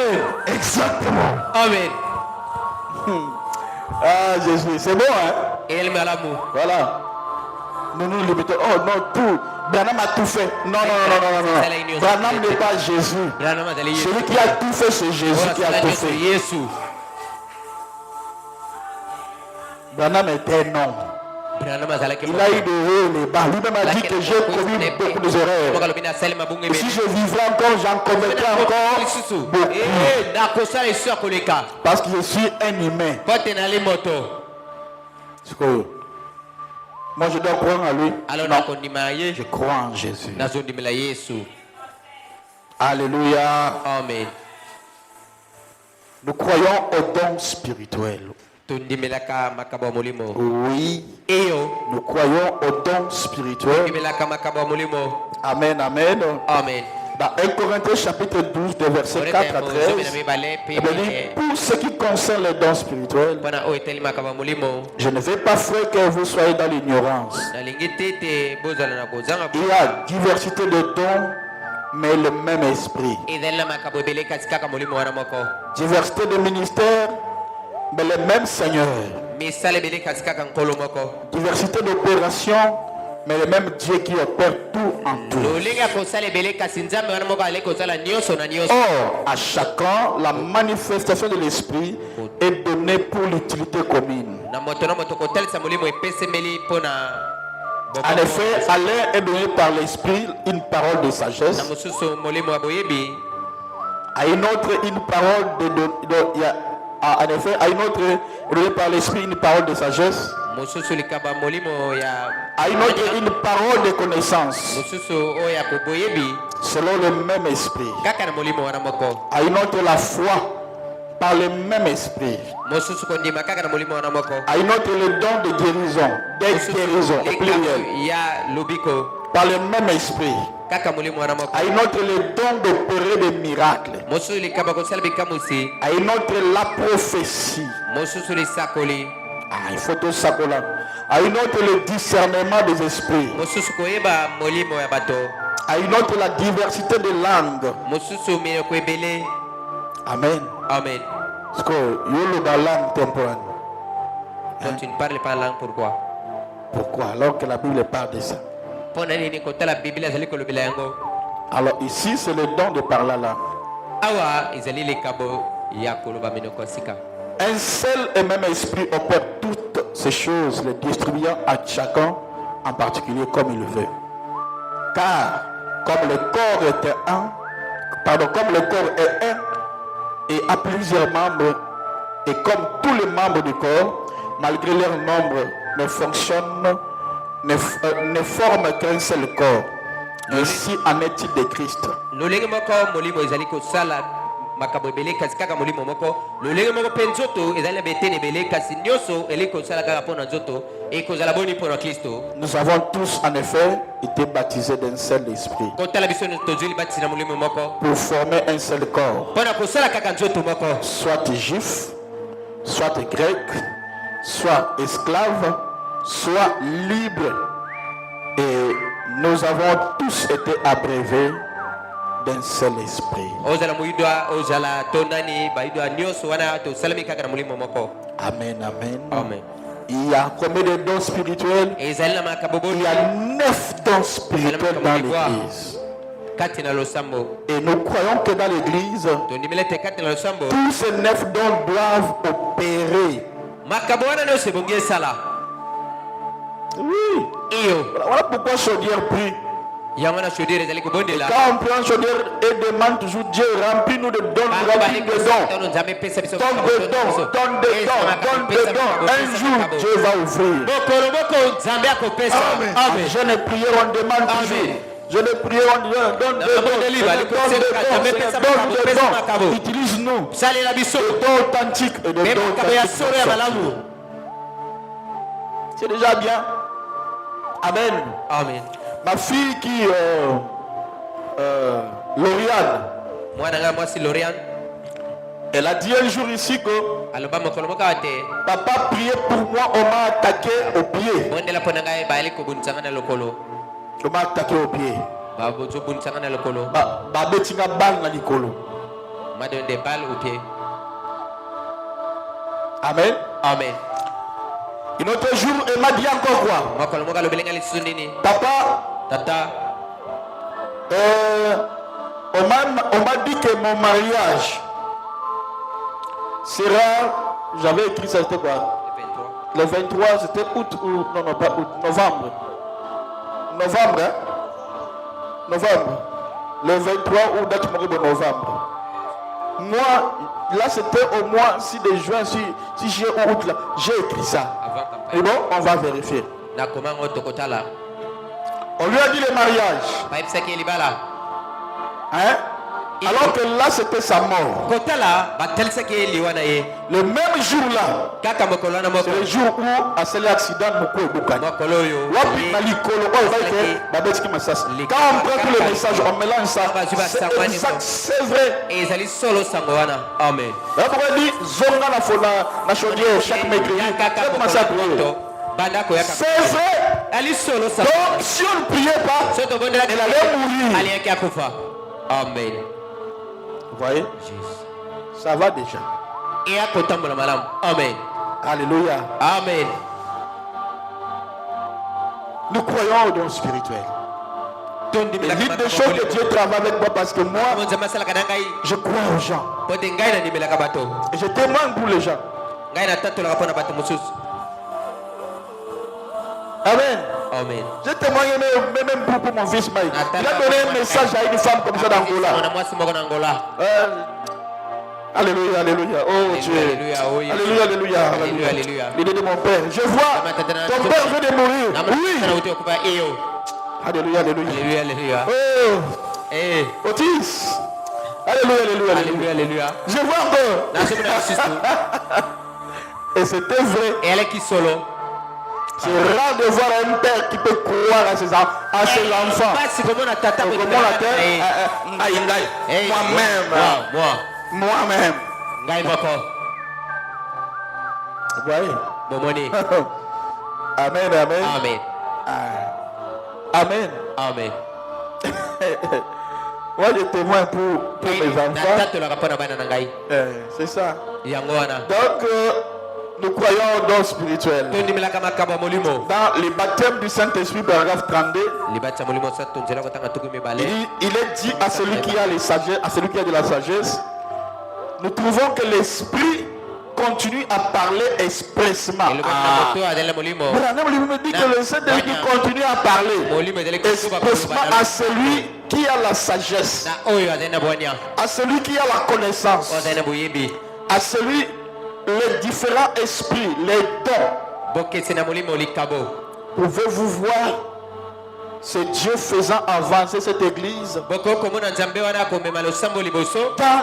Amen. Exactement. Amen. Ah, Jésus, c'est bon, hein? Et il m'a l'amour. Voilà. Nous nous limitons. Oh non, tout. Branham a tout fait. Non, non, non, non, non, non. Branham n'est pas Jésus. Celui qui a tout fait, c'est Jésus qui a tout fait. Branham est un homme. Il a eu des hauts et des bas. Lui-même a dit que j'ai commis beaucoup d'erreurs. Et si je vivrais encore, j'en commettrais encore beaucoup. Parce que je suis un humain. Moi je dois croire en lui. Non. Je crois en Jésus. Alléluia. Amen. Nous croyons au don spirituel. Oui. Nous croyons au don spirituel. Amen, amen. Amen. Dans 1 Corinthiens chapitre 12, de verset 4 à 13, il dit, pour ce qui concerne les dons spirituels, je ne veux pas, frère, que vous soyez dans l'ignorance. Il y a diversité de dons, mais le même esprit. Diversité de ministères, mais le même Seigneur. Diversité d'opérations, mais le même Dieu qui opère tout en tout. Or, à chacun, la manifestation de l'esprit est donnée pour l'utilité commune. En effet, à l'un est donné par l'esprit une parole de sagesse, à une autre une parole en effet, à une autre est donné par l'esprit une parole de sagesse, à une autre une parole de connaissance, selon le même esprit, à une autre la foi par le même esprit, à une autre le don de guérison, au pluriel, par le même esprit, à une autre le don d'opérer des miracles, à une autre la prophétie, il faut tout ça. À une autre le discernement des esprits, à une autre la diversité de langues. Amen. Amen. Parce que you dans la langue temporelle. Quand tu ne parles pas langue, pourquoi? Pourquoi? Alors que la Bible parle de ça. Alors ici, c'est le don de parler là. Un seul et même esprit opère toutes ces choses, les distribuant à chacun en particulier comme il veut. Car comme le corps est un, et a plusieurs membres, et comme tous les membres du corps, malgré leur nombre, ne fonctionnent, ne forment qu'un seul corps. Ainsi en est-il de Christ. Nous avons tous en effet été baptisés d'un seul esprit pour former un seul corps, soit juif, soit grec, soit esclave, soit libre, et nous avons tous été abreuvés d'un seul esprit. Amen, amen. Amen. Il y a combien de dons spirituels? Il y a 9 dons spirituels dans l'église. Et nous croyons que dans l'église, tous ces 9 dons doivent opérer. Oui. Voilà pourquoi chaudière prie. Et quand on prend un chaudière et demande toujours Dieu, remplis-nous de dons, remplis de dons. Donne des dons. Un jour, Dieu va ouvrir. Amen. Je ne prie, on demande toujours. Je ne prie, on donne des dons. Utilise-nous. Des dons authentiques et des dons authentiques. C'est déjà bien. Amen. Amen. Ma fille qui Lauriane. Elle a dit un jour ici que papa priait pour moi, on m'a attaqué au pied. On m'a attaqué au pied. m'a donné des balles aux pieds. Amen. Amen. Un autre jour, il m'a dit encore quoi? Papa, Tata, on m'a dit que mon mariage sera, j'avais écrit ça, c'était quoi? Le 23, c'était août ou non, non, pas août, novembre. Novembre, hein? Novembre. Le 23 août, date de novembre. Moi, là, c'était au mois de juin, si j'ai août, là, j'ai écrit ça. Et bon, on va vérifier. On lui a dit le mariage. Hein? Alors que là, c'était sa mort. Le même jour là, c'est le jour où, à cet accident, quand on prend tous les messages, on mélange ça. C'est vrai. Amen. On dit, Zonga la fola, la chaudière, chaque mercredi. C'est vrai. Donc, si on ne priait pas, elle allait mourir. Amen. Vous voyez? Ça va déjà. Amen. Alléluia. Amen. Nous croyons au don spirituel. Et l'une des choses que Dieu travaille avec moi parce que moi, je crois aux gens. Et je témoigne pour les gens. Amen. Amen. J'ai témoigné même pour mon fils Mike. Il a donné un message à une femme comme ça d'Angola. Alléluia, alléluia. Oh Dieu. Alléluia, alléluia. Alléluia. L'idée de mon père. Je vois, ton père veut de mourir. Oui. Alléluia, alléluia. Alléluia. Oh. Otis. Alléluia, alléluia. Alléluia. Je vois encore. Et c'était vrai. Et elle est qui solo? C'est rare de voir un père qui peut croire à ses enfants. Comment la terre? Moi-même. Vous voyez? Amen, amen. Amen. Amen. Amen. Moi, je témoigne pour mes enfants. C'est ça. Donc, nous croyons au don spirituel. Dans les baptêmes du Saint-Esprit, paragraphe 32, il est dit à celui qui a les sagesses, à celui qui a de la sagesse, nous trouvons que l'Esprit continue à parler expressement. Me dit que le Saint-Esprit continue à parler expressement à celui qui a la sagesse, à celui qui a la connaissance, à celui les différents esprits, les dons. Pouvez-vous voir ce Dieu faisant avancer cette église dans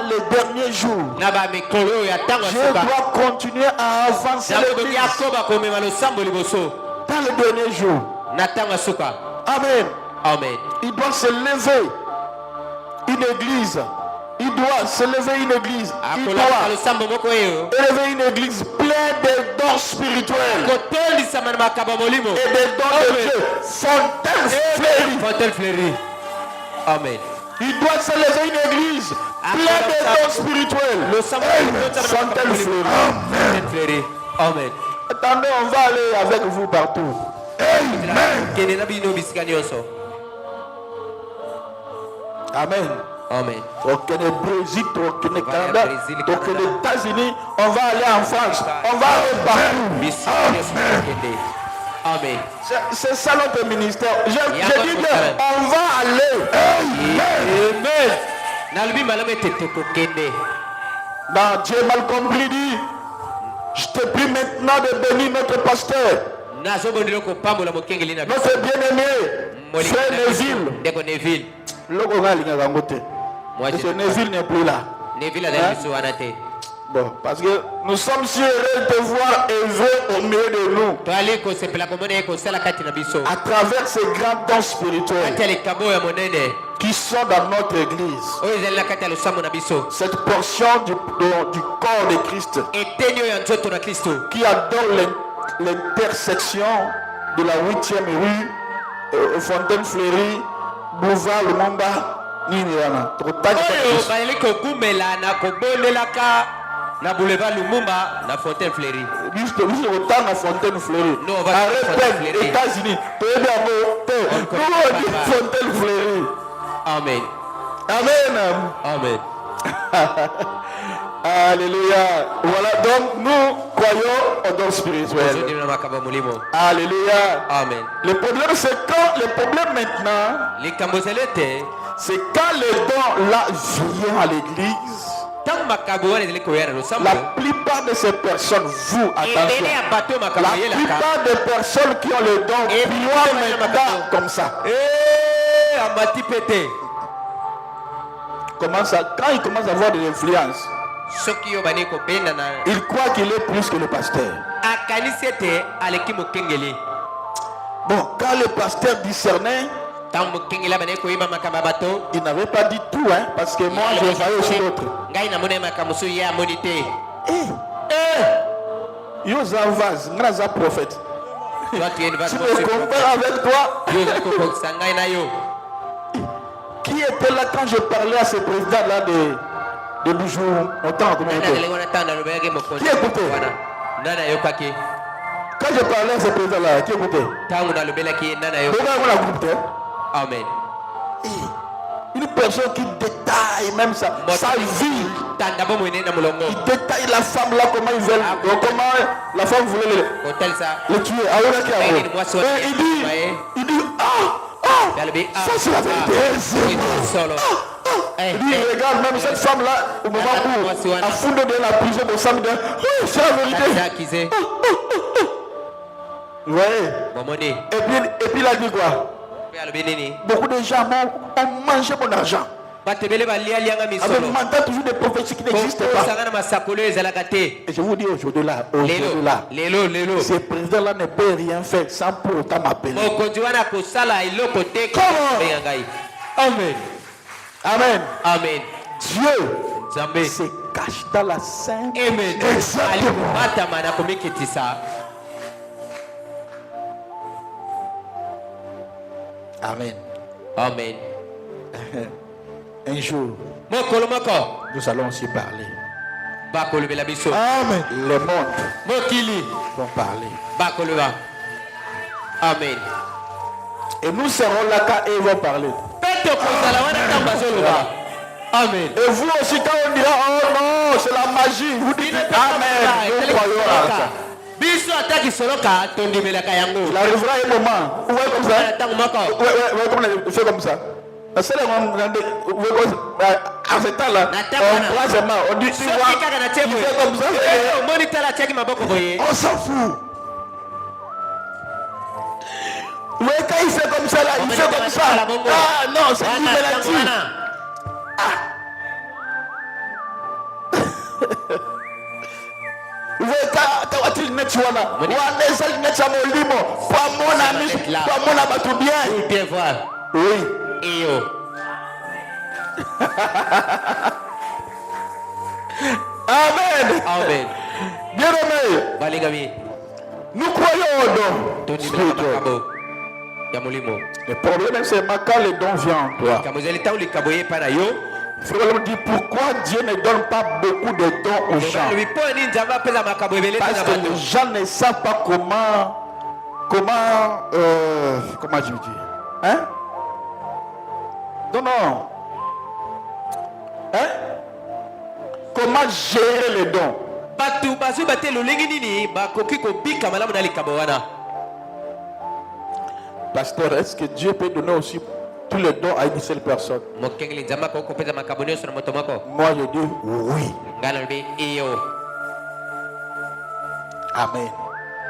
les derniers jours? Dieu doit continuer à avancer l'église dans les derniers jours. Amen. Amen. Il doit se lever une église. Il doit se lever une église. Il doit élever une église pleine de dons spirituels et des dons de Dieu. Fontaine fleurie. Amen. Il doit se lever une église pleine de dons spirituels. Fontaine fleurie. Amen. Attendez, on va aller avec vous partout. Amen. Amen. Donc, le Brésil, donc, le Canada, donc, les États-Unis, on va aller en France, on va aller partout. Amen. C'est ça notre ministère. Je dis bien, on va aller. Amen. Dans Dieu mal compris dit, je te prie maintenant de bénir notre pasteur, notre bien-aimé, frère Neville. Monsieur Neville n'est plus là. Bon, parce que nous sommes si heureux de voir œuvrer au milieu de nous à travers ces grands dons spirituels qui sont dans notre église. Cette portion du corps de Christ qui adore l'intersection de la 8e rue, Fontaine Fleurie, Boulevard Lumumba, nini wana tokotanga oyo bayeli kogumela na kobondelaka na boulevard Lumumba na Fontaine Fleury. biso tokotanga Fontaine Fleury. Non, on va dire Fontaine Fleury. États-Unis toyebi yango te nous Fontaine Fleury. Amen. Amen. Amen. Alléluia. Voilà, donc nous croyons au don spirituel. Aujourd'hui, nous avons molimo. Alléluia. Amen. Le problème c'est quand, le problème maintenant, Les Cambozelete, c'est quand les dons là viennent à l'église. tant makaboa les koyara no sambo. La plupart de ces personnes, vous, attention, la plupart des personnes qui ont le don croient maintenant comme ça. Eh, amati pété. Comment ça? Quand il commence à avoir de l'influence, Sokio baniko benda na. il croit qu'il est plus que le pasteur. Akanisete alekimo kengeli. Bon, quand le pasteur discernait, Tambo kengela baneko iba makababato. il n'avait pas dit tout, hein, parce que moi je voyais aussi l'autre. Ngai na mona makamusu ya monité. Yo zavaz, ngaza prophète. Toi tu es une vache. Tu me compares avec toi? Yo zako konsangai na yo. Qui était là quand je parlais à ce président-là de Boujou? Autant comment il était? Qui écoutait? Quand je parlais à ce président-là, qui écoutait? Pourquoi on l'a écouté? Amen. Une personne qui détaille même sa vie. Il détaille la femme là, comment ils veulent, comment la femme voulait le tuer. Il dit, ça c'est la vérité. Il dit, regarde, même cette femme là, au moment où à fond de la prison de samedi, c'est la vérité. Vous voyez? Et puis il a dit quoi? Beaucoup de gens ont mangé mon argent. Avec mental toujours des prophéties qui n'existent pas. Et je vous dis aujourd'hui là, ce président-là ne peut rien faire sans pour autant m'appeler. Amen. Amen. Amen. Dieu se cache dans la sainte. Amen. Amen. Amen. Un jour, nous allons aussi parler. Amen. Le monde vont parler. Amen. Et nous serons là quand ils vont parler. Amen. Et vous aussi quand on dira oh non c'est la magie, vous dites amen. Nous croyons à ça. Il arrivera un moment où comme ça. Comme fait comme ça. À ce temps-là, on dit tu vois, il fait comme ça. On s'en fout. Oui, quand il fait comme ça là, il fait comme ça. Ah non, c'est lui qui l'a dit. Vous voyez quand tu net tu vois là, on net ça mon limo, pas mon ami, pas mon abatou bien. Oui. Amen. Amen. Bien aimé. Nous croyons au don spirituel. Le problème c'est quand le don vient en toi. Il faut dire pourquoi Dieu ne donne pas beaucoup de dons aux gens. Parce que les gens ne savent pas comment je veux dire. Hein? Non. Hein? Comment gérer les dons? Pasteur, est-ce que Dieu peut donner aussi tous les dons à une seule personne? Moi je dis oui. Amen.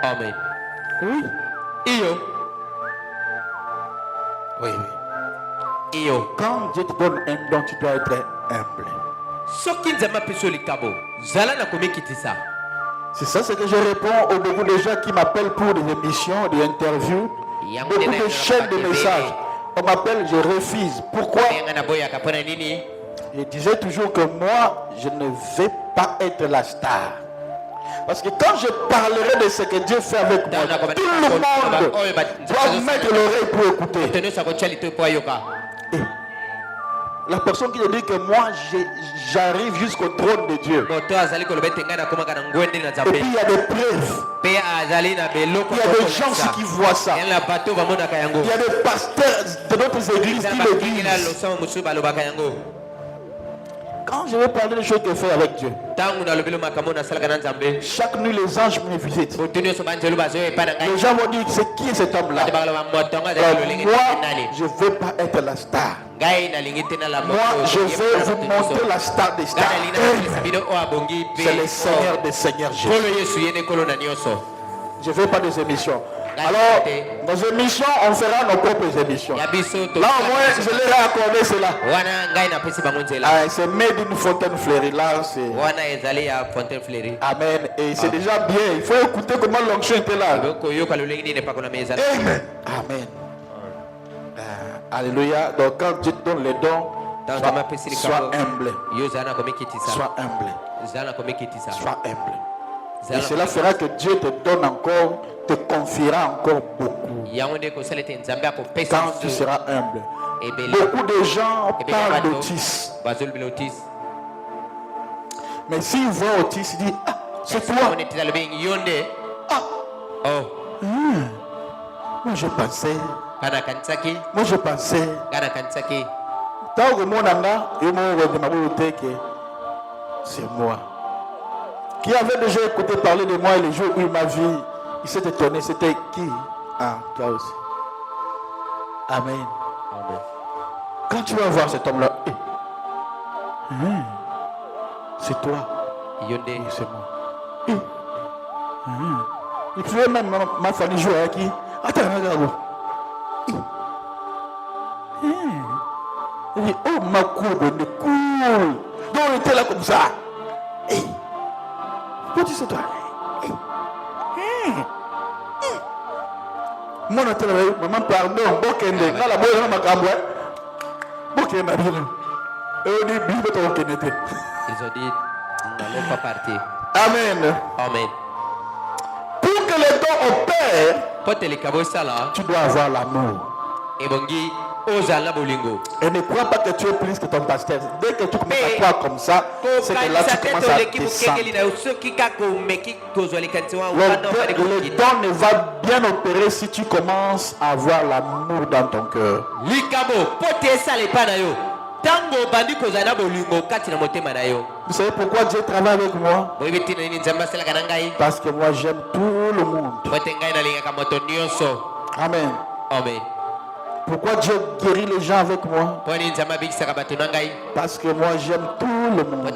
Amen. Oui. Oui. Quand Dieu te donne un don, tu dois être humble. C'est ça ce que je réponds aux beaucoup de gens qui m'appellent pour des émissions, des interviews, beaucoup de chaînes de messages. On m'appelle, je refuse. Pourquoi? Je disais toujours que moi, je ne vais pas être la star. Parce que quand je parlerai de ce que Dieu fait avec moi, tout le monde doit mettre l'oreille pour écouter. La personne qui dit que moi j'arrive jusqu'au trône de Dieu. Et puis il y a des preuves. Il y a des gens aussi qui voient ça. Il y a des pasteurs de notre église qui le disent. Quand je vais parler des choses que fait avec Dieu, chaque nuit les anges me visitent. Les gens vont dire c'est qui est cet homme-là. Moi, je ne veux pas être la star. Moi, je veux vous montrer la star des stars. C'est le Seigneur des Seigneurs Jésus. Je ne veux pas des émissions. Alors, nos émissions, on fera nos propres émissions. Là, au moins, je leur ai accordé cela. C'est made in Fontaine-Fleury. Là, c'est. Amen. Et c'est déjà bien. Il faut écouter comment l'onction était là. Amen. Amen. Alléluia. Donc, quand Dieu donne les dons, sois humble. Sois humble. Sois humble. Et cela fera que Dieu te donne encore, te confiera encore beaucoup. Quand tu seras humble. Beaucoup de gens parlent d'autisme. Mais s'ils voient autisme, ils disent ah, c'est toi. Ah. Moi je pensais. Tant que mon anga, c'est moi. Qui avait déjà écouté parler de moi et les jours où il m'a vu, il s'est étonné. C'était qui? Ah, toi aussi. Amen. Amen. Quand tu vas voir cet homme-là, c'est toi. Oui, c'est moi. Il pouvait même ma famille jouer avec qui? Attends, regarde. Il dit, oh ma courbe, on est cool. Donc on était là comme ça. Pourquoi tu sais toi? Moi, on était là, maman, pardon, Bokende, dans la boîte, dans ma cambre. Bokende, et on dit, bible ton Kennedy. Ils ont dit, n'allons pas partir. Amen. Amen. Pour que les dons opèrent, tu dois avoir l'amour. Et ne crois pas que tu es plus que ton pasteur. Dès que tu commences à croire comme ça, c'est que là tu commences à descendre. Le don ne va bien opérer si tu commences à avoir l'amour dans ton cœur. Vous savez pourquoi Dieu travaille avec moi? Parce que moi j'aime tout le monde. Amen. Amen. Pourquoi Dieu guérit les gens avec moi? Parce que moi j'aime tout le monde.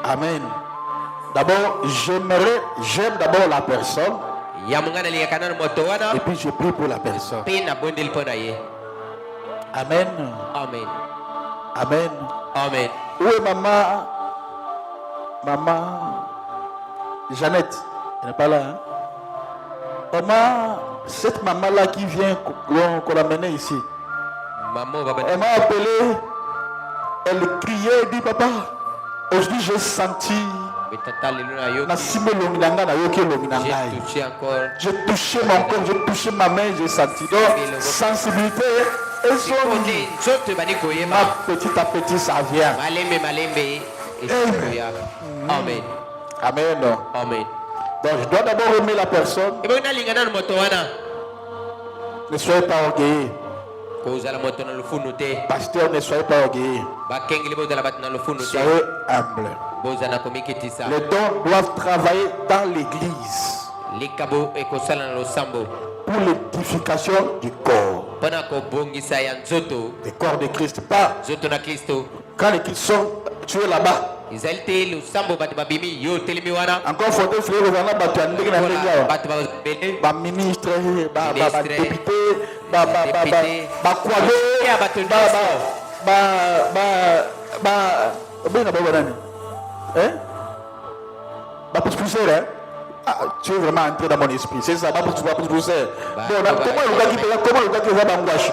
Amen. D'abord, j'aime d'abord la personne. Et puis je prie pour la personne. Amen. Amen. Amen. Amen. Où est maman? Maman Jeannette. Elle n'est pas là, hein? Maman, cette maman-là qui vient, qu'on l'a menée ici. Elle m'a appelé. Elle criait, elle dit, papa, aujourd'hui j'ai senti. J'ai touché mon corps, j'ai touché ma main, j'ai senti. Donc, sensibilité. Et petit à petit, ça vient. Amen. Amen. Amen. Donc, je dois d'abord aimer la personne. Ne soyez pas orgueilleux. Pasteur, ne soyez pas orgueilleux. Soyez humble. Les dons doivent travailler dans l'église pour l'édification du corps. Le corps de Christ. Pas quand les Christ sont tués là-bas. Encore faut-il faire les ministre, député, tu es vraiment entré dans mon esprit. C'est ça, comment le gars qui va m'angoisser?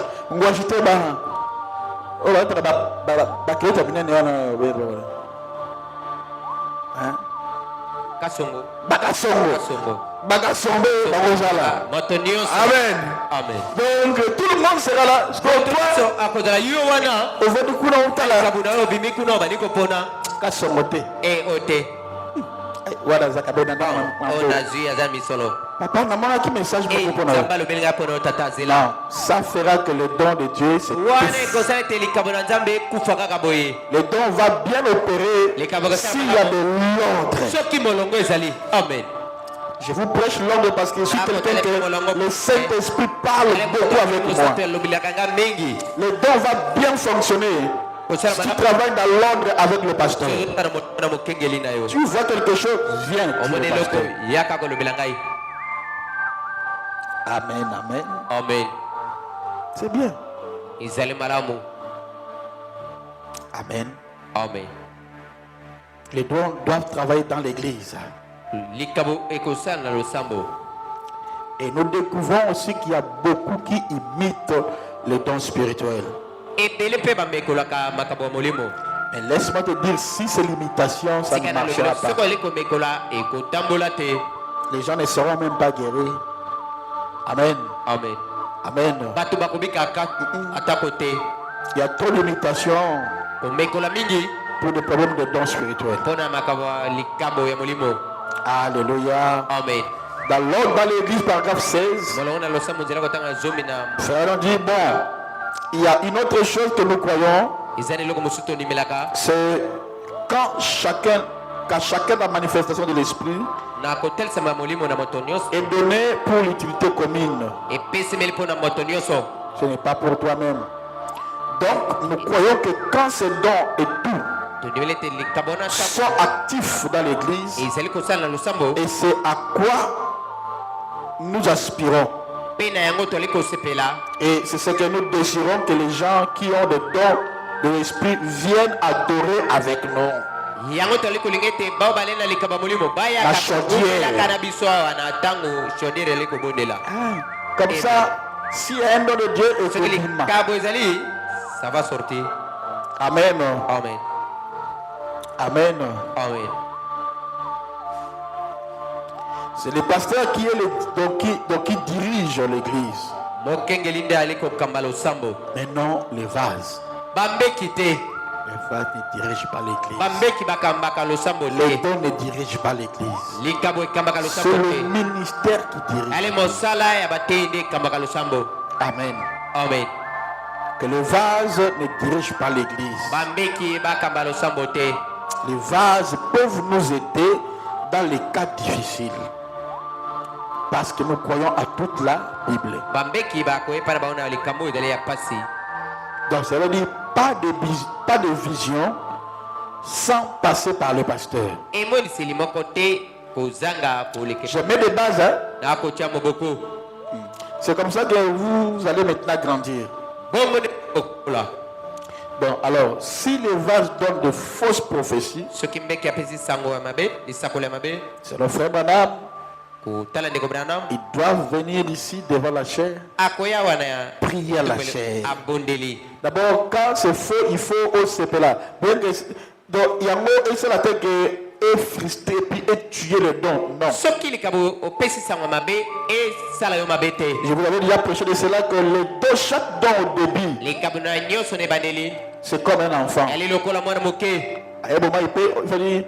Kasongo. Bakasongo. Bakasombe, Bakosala. Motonio. Amen. Amen. Donc tout le monde sera là. Parce que toi, À cause de la Yowana. au fait du coup, on t'a là. Kabuna Bimikuno Baniko Pona. Kasongote. Et Ote. Voilà, Zakabena. On a vu Azami Solo. Papa, maman, qui message Et pour nous? Zamba le Belga Pono Tata Zela. Non, ça fera que le don de Dieu se le don va bien opérer s'il y a de l'ordre. Amen. Je vous prêche l'ordre parce que je suis quelqu'un que le Saint-Esprit parle beaucoup avec moi. Le don va bien fonctionner si tu travailles dans l'ordre avec le pasteur. Tu vois quelque chose, viens. Amen, amen. Amen. C'est bien. Amen. Amen. Les dons doivent travailler dans l'église. Et nous découvrons aussi qu'il y a beaucoup qui imitent les dons spirituels. Mais laisse-moi te dire, si c'est l'imitation, ça ne marchera pas. Les gens ne seront même pas guéris. Amen. Amen. Amen. Il y a trop d'imitation pour des problèmes de dons spirituels. Alléluia. Amen. Dans l'église, paragraphe 16, frère, on dit, bon, il y a une autre chose que nous croyons, c'est qu'à chacun la manifestation de l'esprit est donnée pour l'utilité commune. Ce n'est pas pour toi-même. Donc, nous croyons que quand ces dons et tout sont actifs dans l'église, et c'est à quoi nous aspirons. Et c'est ce que nous désirons, que les gens qui ont des dons de l'esprit viennent adorer avec nous. La chaudière. Comme ça, s'il y a un don de Dieu, ça va sortir. Amen. Amen. Amen. Amen. C'est le pasteur qui est qui dirige l'église. Mais non les vases. Les vases ne dirigent pas l'église. Les dons ne dirigent pas l'église. C'est le ministère qui dirige. Amen. Amen. Que le vase ne dirige pas l'église. Les vases peuvent nous aider dans les cas difficiles. Parce que nous croyons à toute la Bible. Donc ça veut dire pas de vision sans passer par le pasteur. Je mets des bases. Hein? C'est comme ça que vous allez maintenant grandir. Bon, alors, si les vases donnent de fausses prophéties, c'est le frère Branham. Ils doivent venir ici devant la chair, prier à la chair. D'abord, quand c'est faux, il faut au CP là. Donc, il y a un mot, et c'est la tête que frustré puis et tuer le don. Non. Je vous avais déjà prêché de cela que le don, chaque don au début, c'est comme un enfant. À un moment, il peut dire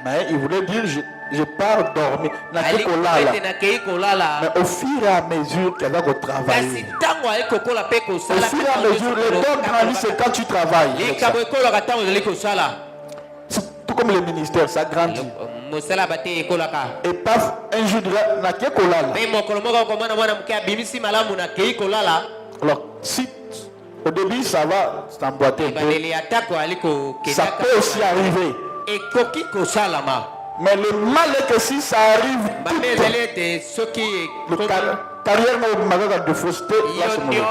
mais il voulait dire je pars dormir. Mais au fur et à mesure qu'elle va travailler, au fur et à mesure, le don grandit, c'est quand tu travailles. C'est tout comme le ministère, ça grandit. Et paf, un jour, alors, si au début ça va s'emboîter un peu, ça peut aussi arriver. Mais le mal est que si ça arrive, le carrière de fausseté va se mourir.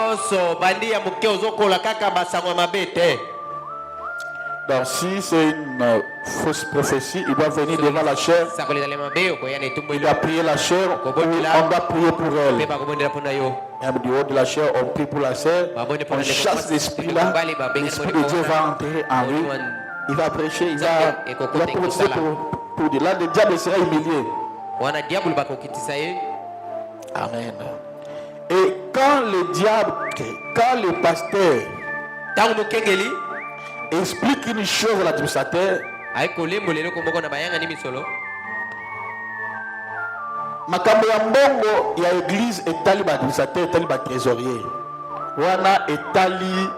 Donc si c'est une fausse prophétie, il doit venir devant la chair. Il doit prier la chair, on doit prier pour elle. Même du haut de la chair, on prie pour la sœur. On chasse l'esprit là. L'esprit de Dieu va entrer en lui. Il va prêcher, il va prophétiser pour dire. Là, le diable sera humilié. Amen. Et quand le diable, quand le pasteur explique une chose à l'administrateur, makambo ya mbongo ya église etali ba administrateur etali ba trésorier wana etali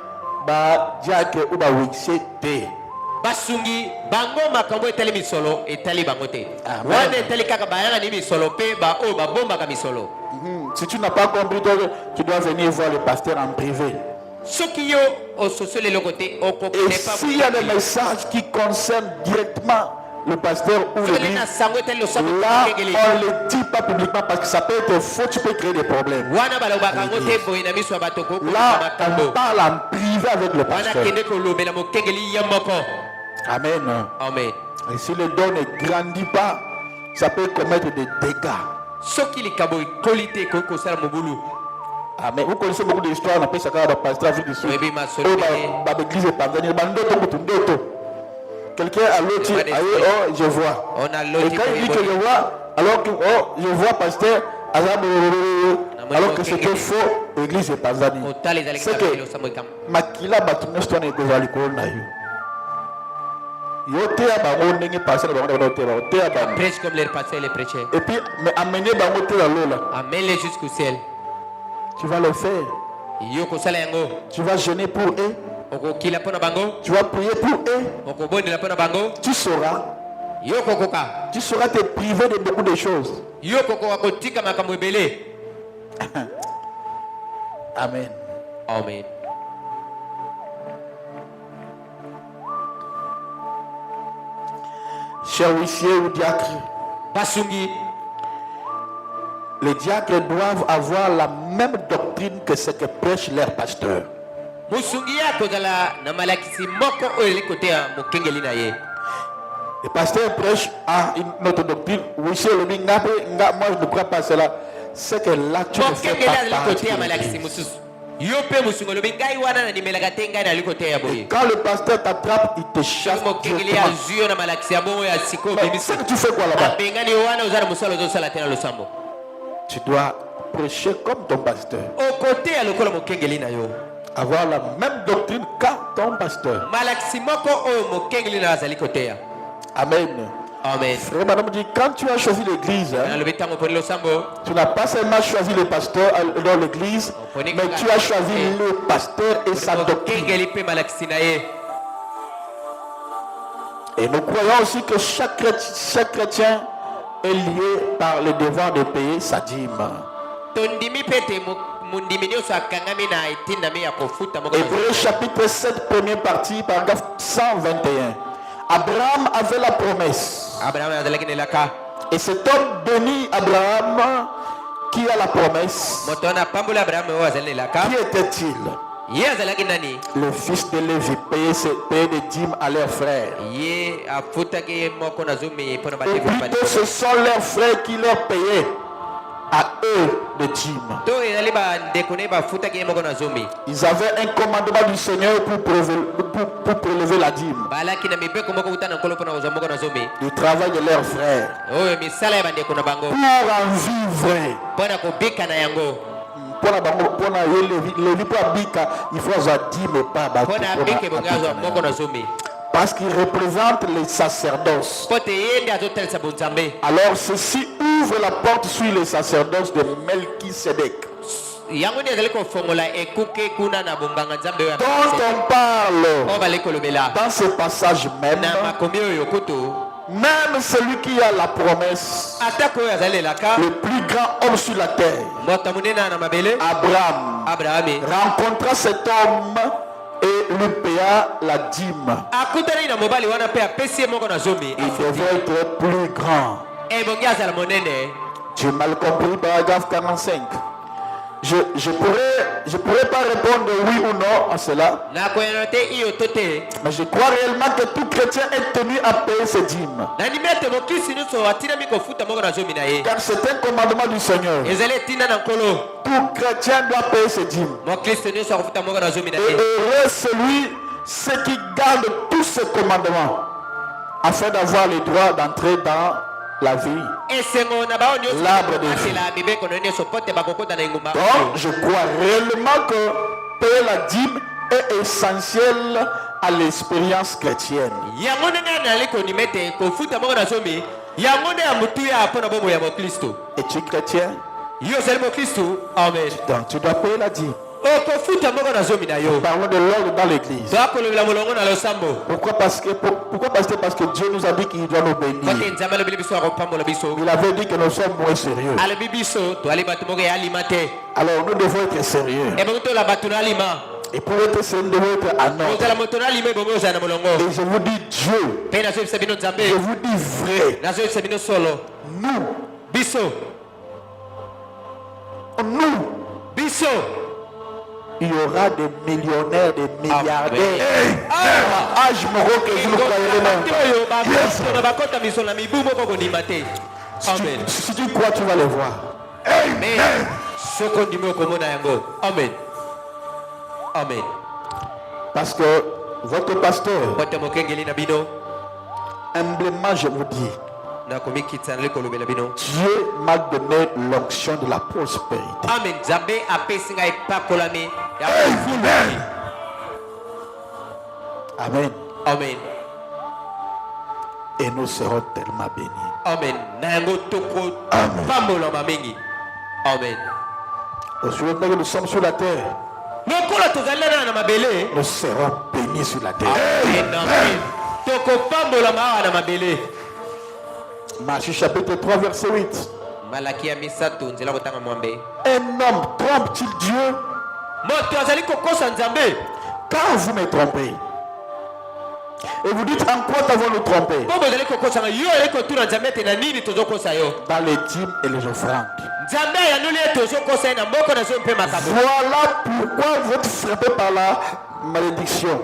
ba diacre ou ba wixe te basungi bango makambo etali misolo etali bango te wana etali kaka bayanga ni misolo pe ba o ba bomba ka misolo. Si tu n'as pas compris, tu dois venir voir le pasteur en privé. Et s'il y a des messages qui concernent directement le pasteur ou l'église, là on ne le dit pas publiquement parce que ça peut être faux, tu peux créer des problèmes. Là on parle en privé avec le pasteur. Amen. Amen. Et si le don ne grandit pas, ça peut commettre des dégâts. Amen. Vous connaissez beaucoup d'histoires, on appelle ça quand pasteur Afrique du Sud. L'église est pardonnée. Quelqu'un a l'autre, oh, je vois. Et quand il dit que je vois, alors que oh, je vois pasteur, alors que c'était faux, l'église est pardonnée. C'est que Makila Batumesto n'est pas allé prêche comme les pasteurs les prêchaient. Et puis, amène les jusqu'au ciel. Tu vas le faire. Tu vas jeûner pour eux. Tu vas prier pour eux. Tu sauras. Tu sauras te priver de beaucoup de choses. Amen. Amen. Chers huissiers ou diacres, les diacres doivent avoir la même doctrine que ce que prêche leur pasteur. Le pasteur prêche à une autre doctrine. Moi je ne crois pas cela. C'est que là tu ne fais pas partie de l'église. Et quand le pasteur t'attrape, il te chasse directement. Mais c'est que tu fais quoi là-bas? Tu dois prêcher comme ton pasteur. Avoir la même doctrine qu'à ton pasteur. Amen. Amen. Frère, madame dit, quand tu as choisi l'église, tu n'as pas seulement choisi le pasteur dans l'église, mais tu as choisi le pasteur et sa doctrine. Et nous croyons aussi que chaque chrétien est lié par le devoir de payer sa dîme. Hébreux chapitre 7, première partie, paragraphe 121. Abraham avait la promesse. Et cet homme béni Abraham qui a la promesse. Qui était-il? Le fils de Lévi payait des dîmes à leurs frères. Et plutôt ce sont leurs frères qui leur payaient à eux de dîmes. Ils avaient un commandement du Seigneur pour prélever la dîme. Du travail de leurs frères. Pour en vivre. Il faut avoir dîme et pas parce qu'il représente les sacerdoces. Alors ceci ouvre la porte sur les sacerdoces de Melchisédek, dont on parle dans ce passage même. Même celui qui a la promesse, le plus grand homme sur la terre, Abraham, rencontra cet homme et lui paya la dîme. Il devait être plus grand. J'ai mal compris, paragraphe 45. Je pourrais pas répondre oui ou non à cela. Mais je crois réellement que tout chrétien est tenu à payer ses dîmes. Car c'est un commandement du Seigneur. Tout chrétien doit payer ses dîmes. Et heureux ceux qui gardent tous ces commandements afin d'avoir le droit d'entrer dans la vie, l'arbre de vie. Donc, je crois réellement que payer la dîme est essentiel à l'expérience chrétienne. Es-tu chrétien? Donc, tu dois payer la dîme. Parlons de l'ordre dans l'église. Pourquoi? Parce que Dieu nous a dit qu'il doit nous bénir. Il avait dit que nous sommes moins sérieux. Alors nous devons être sérieux. Et pour être sérieux, nous devons être en ordre. Et je vous dis Dieu. Je vous dis vrai. Nous. Il y aura des millionnaires, des milliardaires. Je me rends que vous ne croyez pas. Si tu crois, tu vas les voir. Amen. Amen. Parce que votre pasteur, humblement je vous dis, Dieu m'a donné l'onction de la prospérité. Amen. Amen. Amen. Et nous serons tellement bénis. Amen. Amen. Aujourd'hui que nous sommes sur la terre, nous serons bénis sur la terre. Matthieu chapitre 3 verset 8. Un homme trompe-t-il Dieu? Quand vous me trompez, et vous dites en quoi t'avons-nous trompé? Dans les dîmes et les offrandes. Voilà pourquoi vous êtes frappé par la malédiction.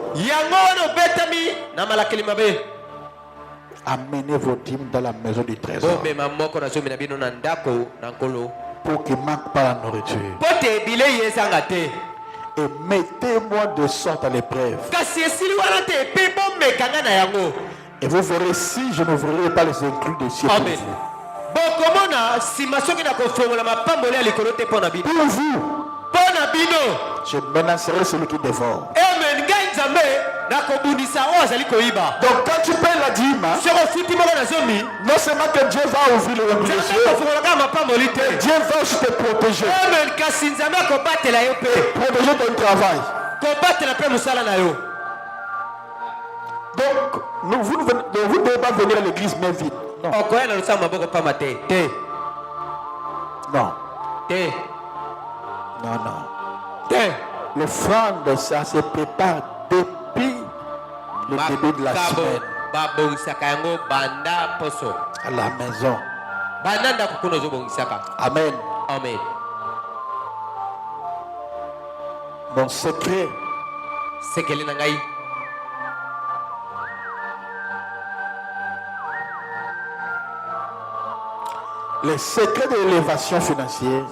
Amenez vos dîmes dans la maison du trésor pour qu'il ne manque pas la nourriture. Et mettez-moi de sorte à l'épreuve. Et vous verrez si je n'ouvrirai pas les inclus des cieux pour vous. Pour vous, je menacerai celui qui dévore. Donc quand tu payes la dîme, non seulement que Dieu va ouvrir les cieux, Dieu va aussi te protéger. Protéger ton travail. Donc vous ne devez pas venir à l'église main vide. Non. Non. Non. L'offrande, ça se prépare depuis le début de la semaine. À la maison. Amen. Amen. Mon secret, les secrets de l'élévation financière,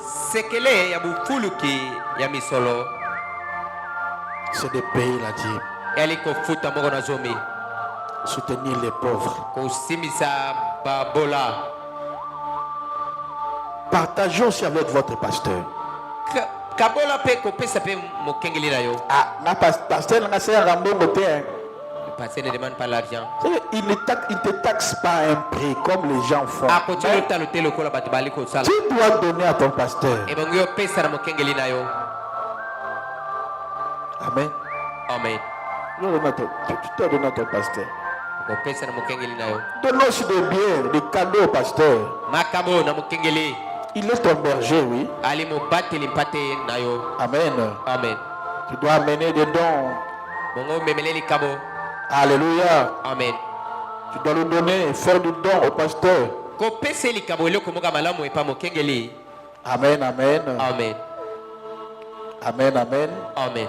c'est de payer la dîme, soutenir les pauvres, partagez aussi avec votre pasteur. Pasteur, ne demande pas l'argent. Il ne te taxe pas un prix comme les gens font. Tu dois donner à ton pasteur. Amen. Amen. Tu dois donner à ton pasteur. Donne aussi des biens, des cadeaux au pasteur. Il est ton berger, oui. Amen. Amen. Tu dois amener des dons. Alléluia. Amen. Tu dois lui donner, faire du don au pasteur. Amen. Amen, amen. Amen. Amen, amen. Amen.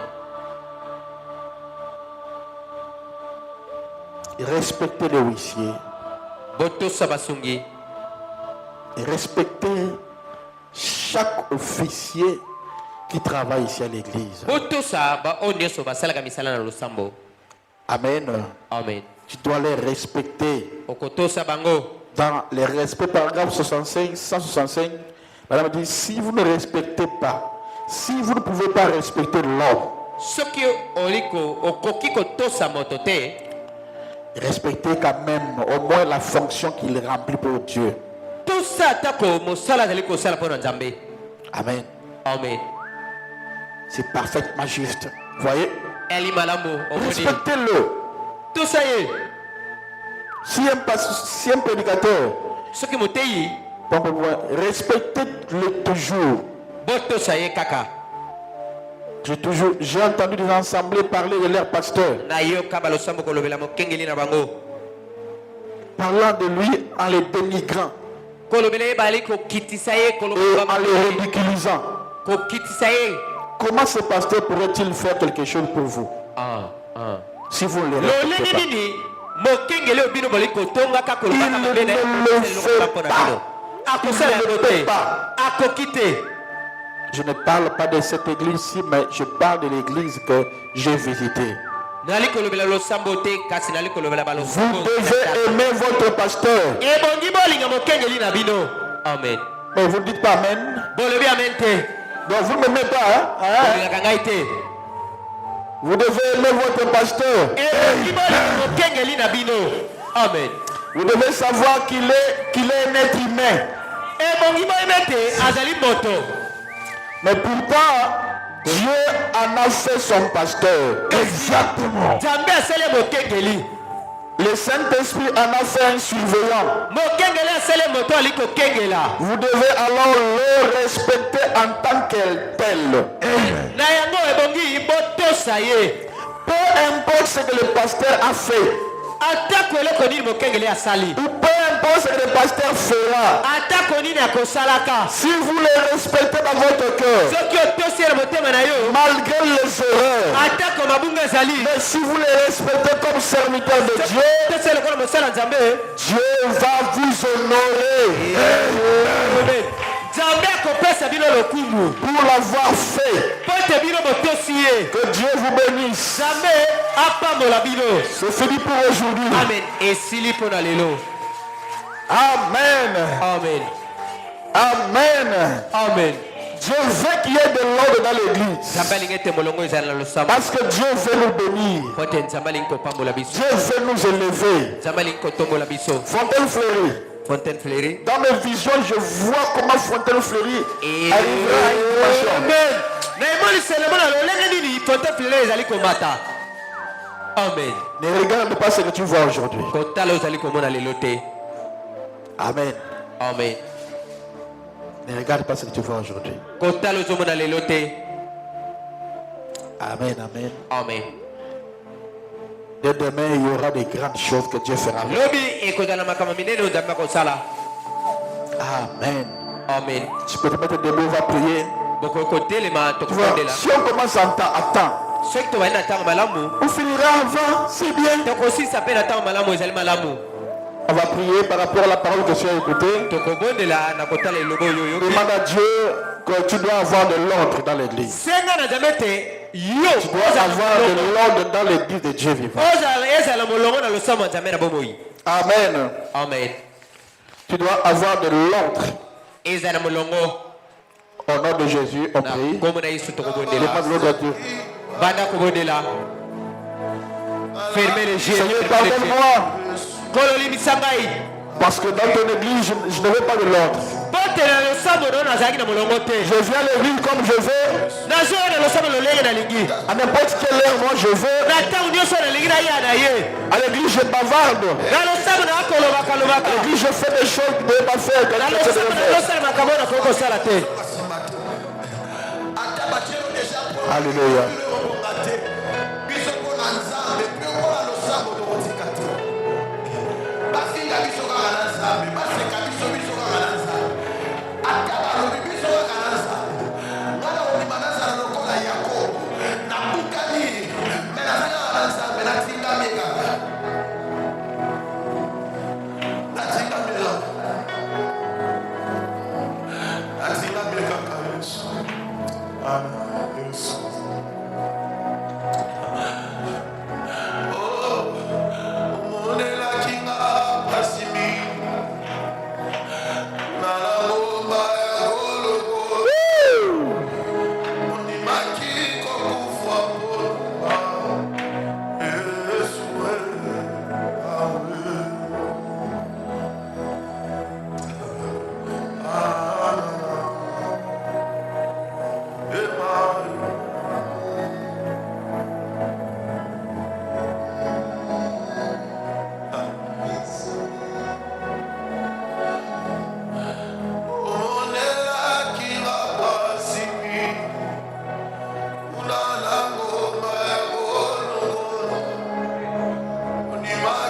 Respectez les huissiers. Botosa basungi. Respectez chaque officier qui travaille ici à l'église. Botosa ba onyoso basala kamisala na losambo. Amen. Amen. Tu dois les respecter. Okotosa bango. Dans les respects, paragraphe 65, 165, madame dit, si vous ne respectez pas, si vous ne pouvez pas respecter l'homme, Soki oliko okoki kotosa motote. Respectez quand même au moins la fonction qu'il remplit pour Dieu. Tout ça, tako mosala zaliko sala pour Nzambe. Amen. Amen. C'est parfaitement juste. Vous voyez? Eli malambo. Respectez-le. Tout ça y est. Si un prédicateur, Soki moteyi. respectez-le toujours. Boto ça y est kaka. J'ai entendu des assemblées parler de leur pasteur. Parlant de lui en les dénigrant. Et en les ridiculisant. Comment ce pasteur pourrait-il faire quelque chose pour vous? Si vous ne le respectez pas. Je ne parle pas de cette église-ci, mais je parle de l'église que j'ai visitée. Vous devez aimer votre pasteur. Amen. Mais vous ne dites pas Amen. Donc vous ne m'aimez pas. Hein? Vous devez aimer votre pasteur. Amen. Vous devez savoir qu'il est un être humain. Mais pourtant, Dieu en a fait son pasteur. Exactement. Le Saint-Esprit en a fait un surveillant. Vous devez alors le respecter en tant qu'elle tel. Peu importe ce que le pasteur a fait. Ou peu importe ce que le pasteur fera. Si vous le respectez dans votre cœur, malgré les erreurs, mais si vous le respectez comme serviteur de Dieu, Dieu va vous honorer. Pour l'avoir fait. Que Dieu vous bénisse. C'est fini pour aujourd'hui. Amen. Et s'il pour Amen. Amen. Amen. Amen. Dieu veut qu'il y ait de l'ordre dans l'église. Parce que Dieu veut nous bénir. Dieu veut nous élever. Fontaine Fleurie. Dans mes visions, je vois comment Fontaine Fleurie arrivera à une Amen. Ne regarde pas ce que tu vois aujourd'hui. Amen. Amen. Ne regarde pas ce que tu vois aujourd'hui. Amen, amen. Amen. Dès demain, il y aura des grandes choses que Dieu fera. Amen. Amen. Tu peux te mettre debout, on va prier. Tu vois, si on commence à temps, on finira avant, c'est bien. On va prier par rapport à la parole que tu as écoutée. Demande à Dieu que tu dois avoir de l'ordre dans l'église. Tu dois avoir de l'ordre dans l'église de Dieu vivant. Amen. Amen. Tu dois avoir de l'ordre. Au nom de Jésus, on prie. Demande l'ordre à Dieu. Fermez les yeux. Seigneur, pardonne-moi. Parce que dans ton église, je ne veux pas de l'ordre. Je viens à l'église comme je veux. À n'importe quelle heure, moi je veux. À l'église, je bavarde. À l'église, je fais des choses que je ne devais pas faire. Alléluia. Image